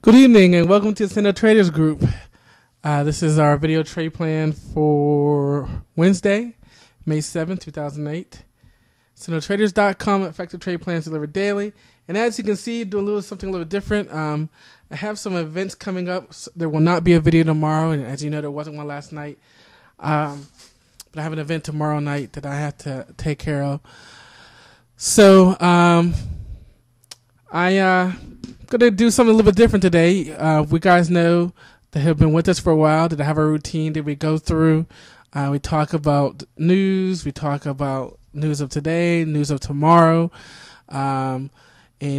Good evening and welcome to Accendo Traders Group. This is our video trade plan for Wednesday, May 7th, 2008. AccendoTraders.com, effective trade plans delivered daily. And as you can see, doing something a little different. I have some events coming up. So there will not be a video tomorrow, and as you know, there wasn't one last night. But I have an event tomorrow night that I have to take care of. So I going to do something a little bit different today. We guys know that have been with us for a while that I have a routine that we go through. We talk about news. We talk about news of today, news of tomorrow, and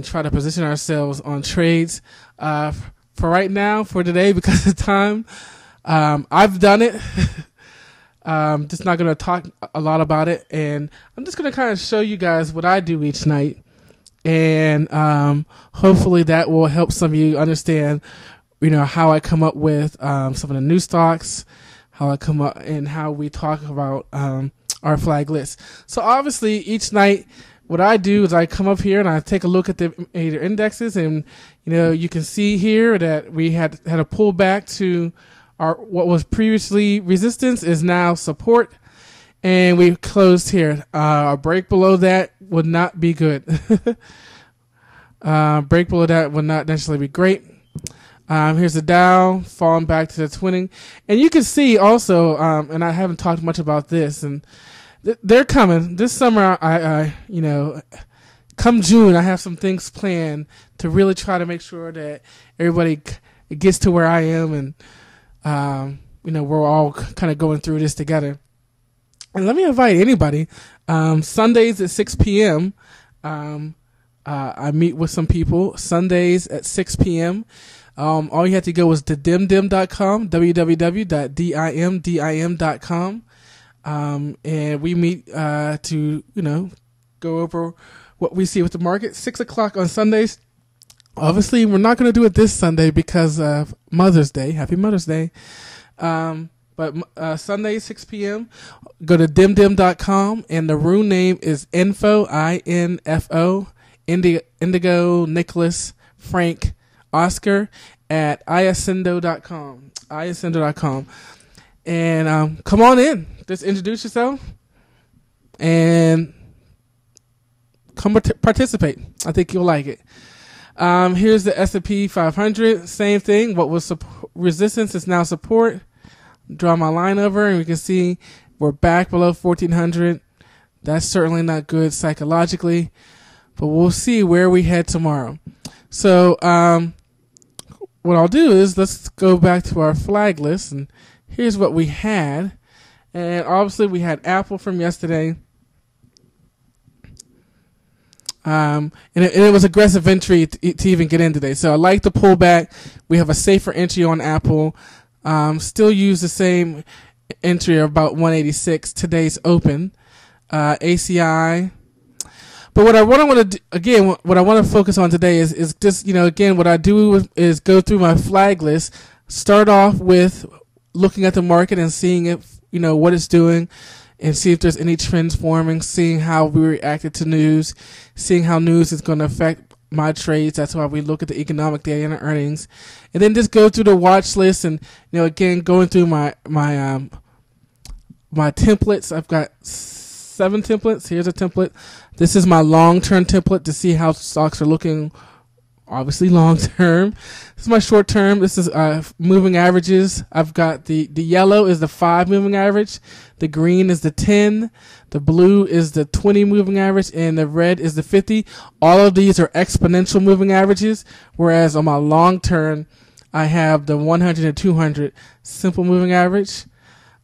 try to position ourselves on trades. For right now, for today, because of time, I've done it. Just not going to talk a lot about it, and I'm just going to kind of show you guys what I do each night. And hopefully that will help some of you understand, how I come up with some of the new stocks, how I come up and how we talk about our flag list. So obviously each night what I do is I come up here and I take a look at the major indexes, and you can see here that we had a pullback to our what was previously resistance is now support. And we closed here. A break below that would not be good. Break below that would not necessarily be great. Here's the Dow falling back to the twinning. And you can see also, and I haven't talked much about this, and they're coming. This summer, I come June, I have some things planned to really try to make sure that everybody gets to where I am, and, we're all kind of going through this together. And let me invite anybody. Sundays at 6 p.m. I meet with some people. Sundays at 6 p.m. All you have to go is to dimdim.com, www.dimdim.com. And we meet to, go over what we see with the market. 6 o'clock on Sundays. Obviously, we're not going to do it this Sunday because of Mother's Day. Happy Mother's Day. But Sunday, 6 p.m., go to dimdim.com, and the room name is info, I-N-F-O, Indigo, Nicholas, Frank, Oscar, at Accendo.com, Accendo.com. And come on in. Just introduce yourself and come participate. I think you'll like it. Here's the S&P 500. Same thing. What was resistance is now support. Draw my line over, and we can see we're back below 1400. That's certainly not good psychologically, but we'll see where we head tomorrow. So what I'll do is let's go back to our flag list, and here's what we had. And obviously we had Apple from yesterday. And it was aggressive entry to even get in today. So I like the pullback. We have a safer entry on Apple. Still use the same entry of about 186 today's open, ACI. But what I want to do, again, what I want to focus on today is just, again, what I do is go through my flag list, start off with looking at the market and seeing if, what it's doing, and see if there's any trends forming, seeing how we reacted to news, seeing how news is going to affect my trades. That's why we look at the economic data and the earnings, and then just go through the watch list. And again, going through my templates. I've got 7 templates. Here's a template. This is my long-term template to see how stocks are looking. Obviously, long-term. This is my short-term. This is moving averages. I've got the yellow is the 5 moving average. The green is the 10. The blue is the 20 moving average, and the red is the 50. All of these are exponential moving averages, whereas on my long term, I have the 100 and 200 simple moving average.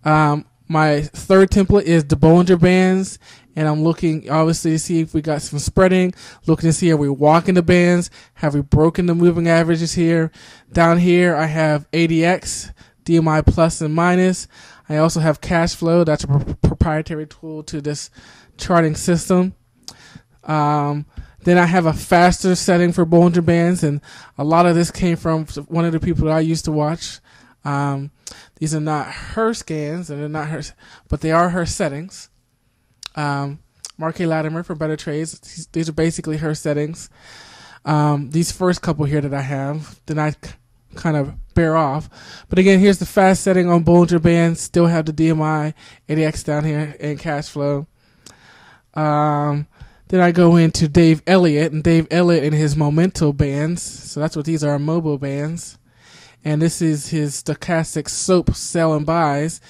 My third template is the Bollinger Bands, and I'm looking obviously to see if we got some spreading, looking to see are we walking the bands, have we broken the moving averages here. Down here, I have ADX, DMI plus and minus. I also have cash flow. That's a proprietary tool to this charting system. Then I have a faster setting for Bollinger Bands, and a lot of this came from one of the people that I used to watch. These are not her scans, and they're not her, but they are her settings. Mark A. Latimer for Better Trades. These are basically her settings. These first couple here that I have, then I kind of bear off. But again, here's the fast setting on Bollinger Bands. Still have the DMI, ADX down here, and cash flow. Then I go into Dave Elliott, and Dave Elliott and his Momento bands. So that's what these are, mobile bands. And this is his stochastic SOAP sell and buys.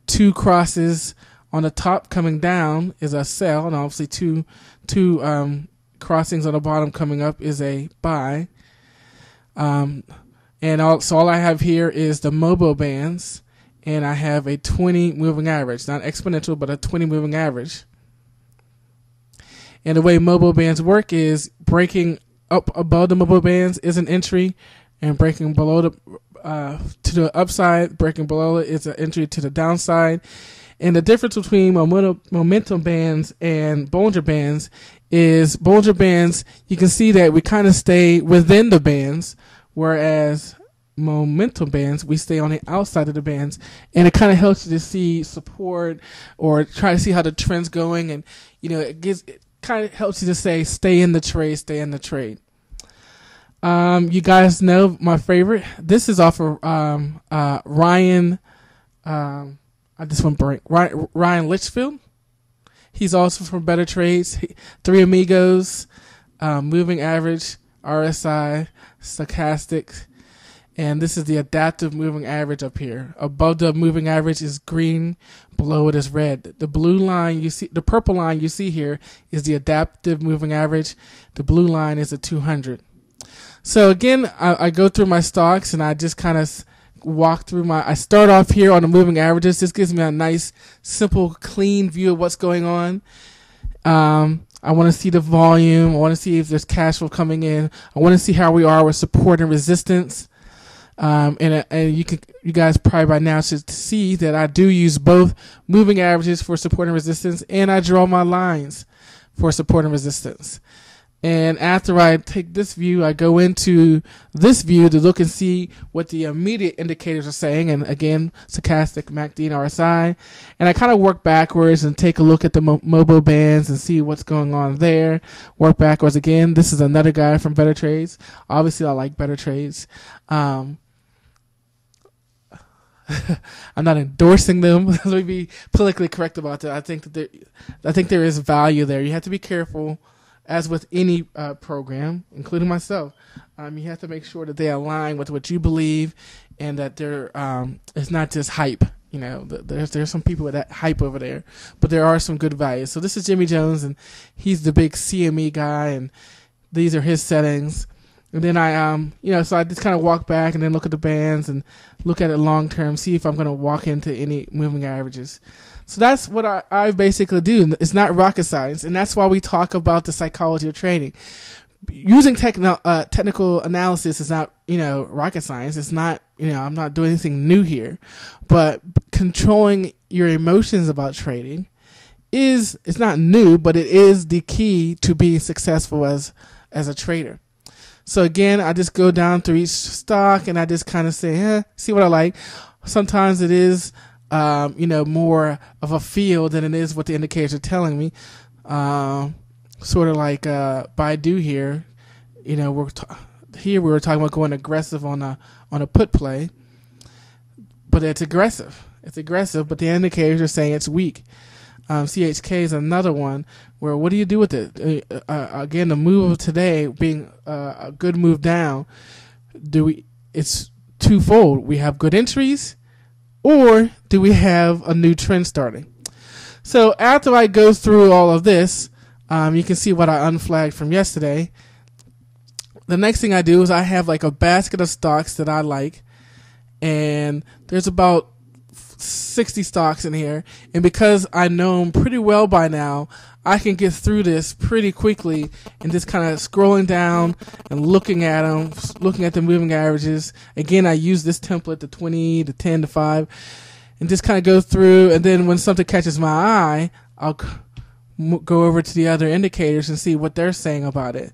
2 crosses on the top coming down is a sell, and obviously two crossings on the bottom coming up is a buy. And so all I have here is the mobile bands, and I have a 20 moving average, not exponential, but a 20 moving average. And the way mobile bands work is breaking up above the mobile bands is an entry, and breaking below the to the upside, breaking below it is an entry to the downside. And the difference between momentum bands and Bollinger bands is Bollinger bands, you can see that we kind of stay within the bands, whereas momentum bands, we stay on the outside of the bands, and it kind of helps you to see support or try to see how the trend's going, and it kind of helps you to say stay in the trade. You guys know my favorite. This is off of Ryan. I just went blank. Ryan Litchfield. He's also from Better Trades. Three Amigos, moving average, RSI, stochastic, and this is the adaptive moving average up here. Above the moving average is green, below it is red. The blue line you see, the purple line you see here is the adaptive moving average. The blue line is a 200. So again, I go through my stocks and I just kind of walk through I start off here on the moving averages. This gives me a nice, simple, clean view of what's going on. I want to see the volume. I want to see if there's cash flow coming in. I want to see how we are with support and resistance. And you guys probably by now should see that I do use both moving averages for support and resistance, and I draw my lines for support and resistance. And after I take this view, I go into this view to look and see what the immediate indicators are saying. And again, stochastic, MACD, and RSI. And I kind of work backwards and take a look at the mobile bands and see what's going on there. Work backwards again. This is another guy from Better Trades. Obviously, I like Better Trades. I'm not endorsing them. Let me be politically correct about that. I think there is value there. You have to be careful. As with any program, including myself, you have to make sure that they align with what you believe, and that it's not just hype. There's some people with that hype over there, but there are some good values. So this is Jimmy Jones, and he's the big CME guy, and these are his settings. And then so I just kind of walk back and then look at the bands and look at it long term, see if I'm going to walk into any moving averages. So that's what I basically do. It's not rocket science, and that's why we talk about the psychology of trading. Using technical analysis is not, rocket science. It's not, I'm not doing anything new here. But controlling your emotions about trading it's not new, but it is the key to being successful as a trader. So again, I just go down through each stock and I just kind of say, see what I like. Sometimes it is more of a feel than it is what the indicators are telling me. Sort of like Baidu here. We were talking about going aggressive on a put play, but it's aggressive. It's aggressive, but the indicators are saying it's weak. CHK is another one where what do you do with it? Again, the move of today being a good move down. It's twofold. We have good entries, or do we have a new trend starting? So after I go through all of this, you can see what I unflagged from yesterday. The next thing I do is I have like a basket of stocks that I like, and there's about 60 stocks in here. And because I know them pretty well by now, I can get through this pretty quickly and just kind of scrolling down and looking at them, looking at the moving averages. Again, I use this template, the 20, the 10, the 5, and just kind of go through. And then when something catches my eye, I'll go over to the other indicators and see what they're saying about it.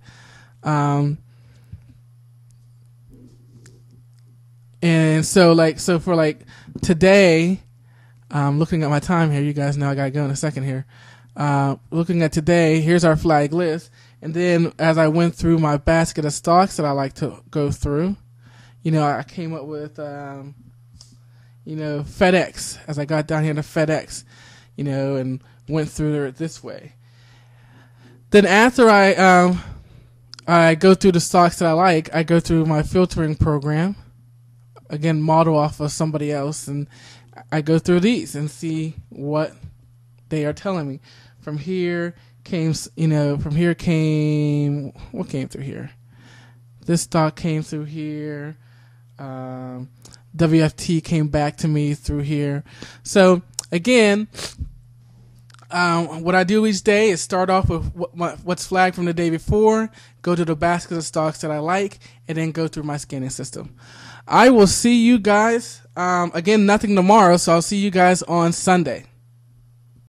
And so for today, looking at my time here, you guys know I gotta go in a second here. Looking at today, here's our flag list, And then as I went through my basket of stocks that I like to go through, I came up with, FedEx, as I got down here to FedEx, and went through it this way. Then after I go through the stocks that I like, I go through my filtering program, again, model off of somebody else, and I go through these and see what they are telling me. What came through here? This stock came through here. WFT came back to me through here. So again, what I do each day is start off with what's flagged from the day before, go to the basket of stocks that I like, and then go through my scanning system. I will see you guys, again, nothing tomorrow, so I'll see you guys on Sunday.